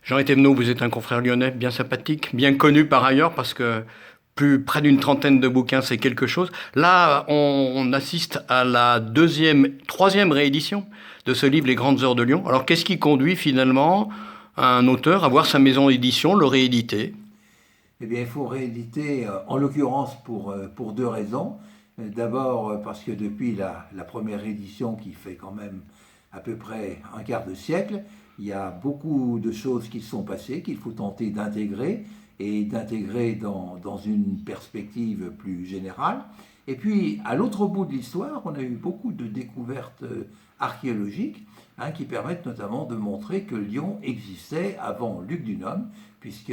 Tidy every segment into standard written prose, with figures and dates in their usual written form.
Jean Etemneau, vous êtes un confrère lyonnais bien sympathique, bien connu par ailleurs parce que près d'une trentaine de bouquins, c'est quelque chose. Là, on assiste à la troisième réédition de ce livre, Les Grandes Heures de Lyon. Alors, qu'est-ce qui conduit finalement un auteur à voir sa maison d'édition le rééditer? Eh bien, il faut rééditer, en l'occurrence pour deux raisons. D'abord, parce que depuis la première édition, qui fait quand même à peu près un quart de siècle, il y a beaucoup de choses qui se sont passées qu'il faut tenter d'intégrer et d'intégrer dans une perspective plus générale. Et puis, à l'autre bout de l'histoire, on a eu beaucoup de découvertes archéologiques qui permettent notamment de montrer que Lyon existait avant Luc Dunhomme, puisque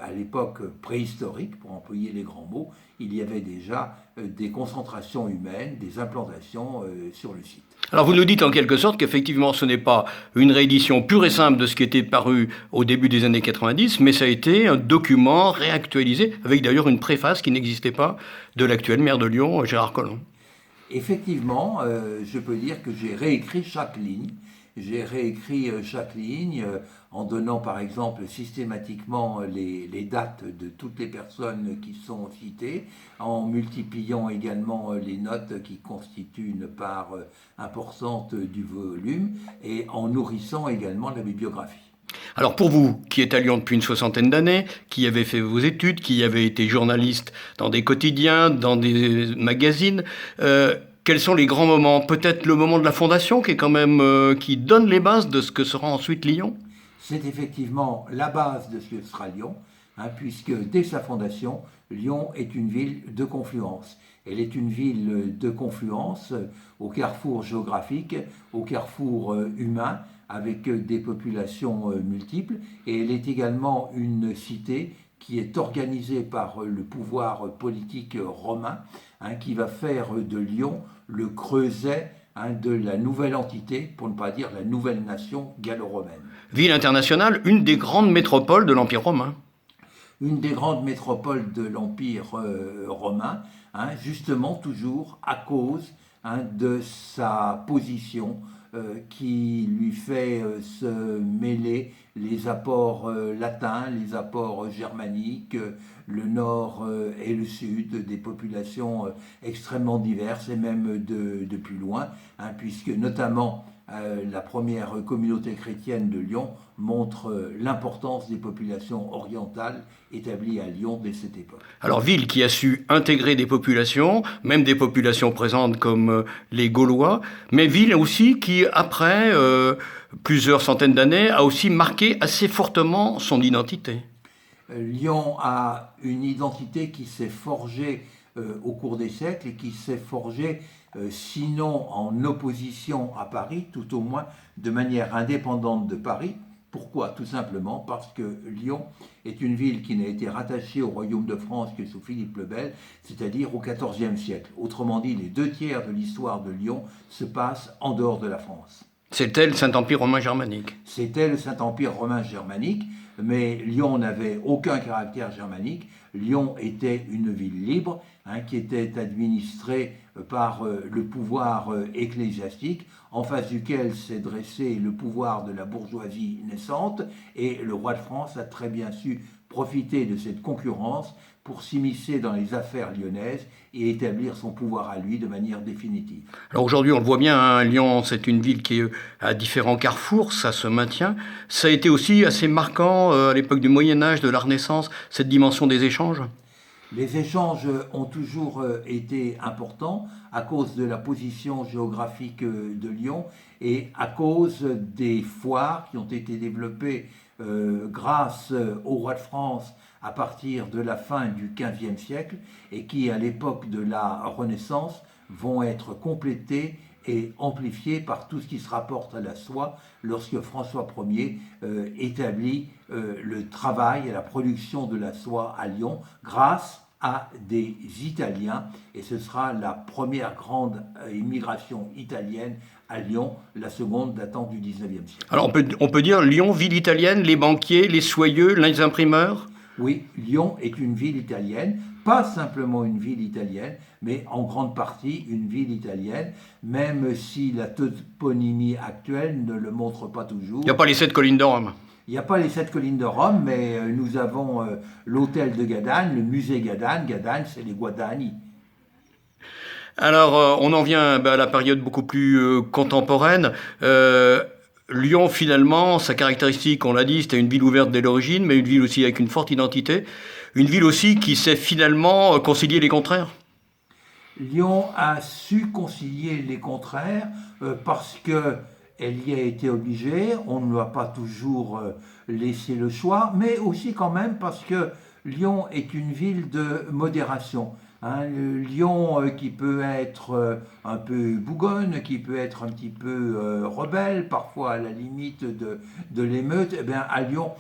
à l'époque préhistorique, pour employer les grands mots, il y avait déjà des concentrations humaines, des implantations sur le site. Alors vous nous dites en quelque sorte qu'effectivement ce n'est pas une réédition pure et simple de ce qui était paru au début des années 90, mais ça a été un document réactualisé, avec d'ailleurs une préface qui n'existait pas de l'actuel maire de Lyon, Gérard Collomb. Effectivement, je peux dire que j'ai réécrit chaque ligne. J'ai réécrit chaque ligne en donnant par exemple systématiquement les dates de toutes les personnes qui sont citées, en multipliant également les notes qui constituent une part importante du volume et en nourrissant également la bibliographie. Alors pour vous, qui êtes à Lyon depuis une soixantaine d'années, qui avez fait vos études, qui avez été journaliste dans des quotidiens, dans des magazines, quels sont les grands moments? Peut-être le moment de la fondation qui est quand même qui donne les bases de ce que sera ensuite Lyon. C'est effectivement la base de ce que sera Lyon, puisque dès sa fondation, Lyon est une ville de confluence. Elle est une ville de confluence au carrefour géographique, au carrefour humain, avec des populations multiples, et elle est également une cité qui est organisée par le pouvoir politique romain, qui va faire de Lyon le creuset de la nouvelle entité, pour ne pas dire la nouvelle nation gallo-romaine. Ville internationale, une des grandes métropoles de l'Empire romain. Une des grandes métropoles de l'Empire romain, justement toujours à cause de sa position qui lui fait se mêler les apports latins, les apports germaniques, le nord et le sud, des populations extrêmement diverses et même de plus loin, puisque notamment la première communauté chrétienne de Lyon montre l'importance des populations orientales établies à Lyon dès cette époque. Alors ville qui a su intégrer des populations, même des populations présentes comme les Gaulois, mais ville aussi qui, après plusieurs centaines d'années, a aussi marqué assez fortement son identité. Lyon a une identité qui s'est forgée au cours des siècles et qui s'est forgée, sinon en opposition à Paris, tout au moins de manière indépendante de Paris. Pourquoi? Tout simplement parce que Lyon est une ville qui n'a été rattachée au royaume de France que sous Philippe le Bel, c'est-à-dire au XIVe siècle. Autrement dit, les deux tiers de l'histoire de Lyon se passent en dehors de la France. C'était le Saint-Empire romain germanique. C'était le Saint-Empire romain germanique, mais Lyon n'avait aucun caractère germanique. Lyon était une ville libre qui était administrée par le pouvoir ecclésiastique, en face duquel s'est dressé le pouvoir de la bourgeoisie naissante, et le roi de France a très bien su profiter de cette concurrence pour s'immiscer dans les affaires lyonnaises et établir son pouvoir à lui de manière définitive. Alors aujourd'hui, on le voit bien, Lyon, c'est une ville qui est à différents carrefours, ça se maintient. Ça a été aussi assez marquant à l'époque du Moyen-Âge, de la Renaissance, cette dimension des échanges. Les échanges ont toujours été importants à cause de la position géographique de Lyon et à cause des foires qui ont été développées grâce au roi de France à partir de la fin du XVe siècle et qui, à l'époque de la Renaissance, vont être complétées et amplifiées par tout ce qui se rapporte à la soie lorsque François Ier établit le travail et la production de la soie à Lyon grâce à des Italiens, et ce sera la première grande immigration italienne à Lyon, la seconde datant du 19e siècle. Alors on peut dire Lyon, ville italienne, les banquiers, les soyeux, les imprimeurs. Oui, Lyon est une ville italienne, pas simplement une ville italienne, mais en grande partie une ville italienne, même si la toponymie actuelle ne le montre pas toujours. Il n'y a pas les 7 collines de Rome. Il n'y a pas les 7 collines de Rome, mais nous avons l'hôtel de Gadane, le musée Gadane. Gadane, c'est les Guadani. Alors, on en vient à la période beaucoup plus contemporaine. Lyon, finalement, sa caractéristique, on l'a dit, c'était une ville ouverte dès l'origine, mais une ville aussi avec une forte identité. Une ville aussi qui sait finalement concilier les contraires. Lyon a su concilier les contraires parce que elle y a été obligée. On ne lui a pas toujours laissé le choix, mais aussi quand même parce que Lyon est une ville de modération. Hein, Lyon qui peut être un peu bougonne, qui peut être un petit peu rebelle, parfois à la limite de l'émeute, eh bien, à Lyon,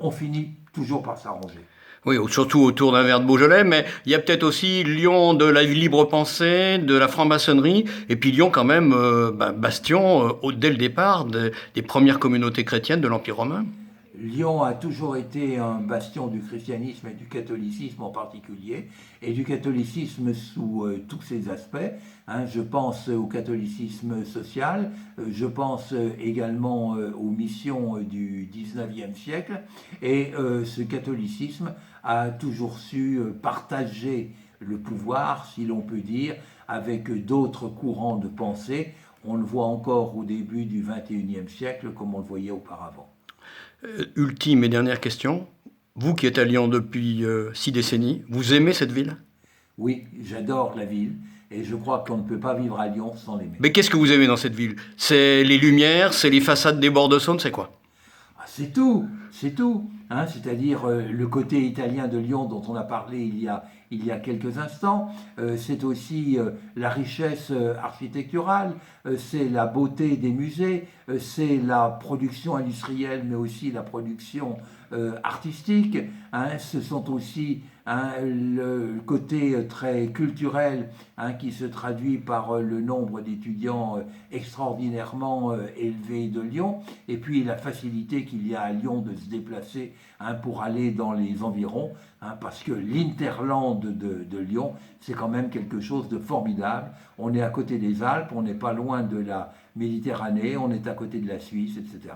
on finit toujours par s'arranger. Oui, surtout autour d'un verre de Beaujolais, mais il y a peut-être aussi Lyon de la libre pensée, de la franc-maçonnerie, et puis Lyon quand même, bastion, dès le départ, des premières communautés chrétiennes de l'Empire romain. Lyon a toujours été un bastion du christianisme et du catholicisme en particulier, et du catholicisme sous tous ses aspects. Hein. Je pense au catholicisme social, je pense également aux missions du 19e siècle, et ce catholicisme a toujours su partager le pouvoir, si l'on peut dire, avec d'autres courants de pensée. On le voit encore au début du 21e siècle, comme on le voyait auparavant. Ultime et dernière question. Vous qui êtes à Lyon depuis 6 décennies, vous aimez cette ville? Oui, j'adore la ville et je crois qu'on ne peut pas vivre à Lyon sans l'aimer. Mais qu'est-ce que vous aimez dans cette ville? C'est les lumières, c'est les façades des bords de Saône, c'est quoi? Ah, c'est tout, c'est tout. Hein, c'est-à-dire le côté italien de Lyon dont on a parlé il y a quelques instants. C'est aussi la richesse architecturale, c'est la beauté des musées, c'est la production industrielle, mais aussi la production artistique. Hein, ce sont aussi hein, le côté très culturel hein, qui se traduit par le nombre d'étudiants extraordinairement élevé de Lyon, et puis la facilité qu'il y a à Lyon de se déplacer hein, pour aller dans les environs, hein, parce que l'interland de Lyon, c'est quand même quelque chose de formidable. On est à côté des Alpes, on n'est pas loin de la Méditerranée, on est à côté de la Suisse, etc.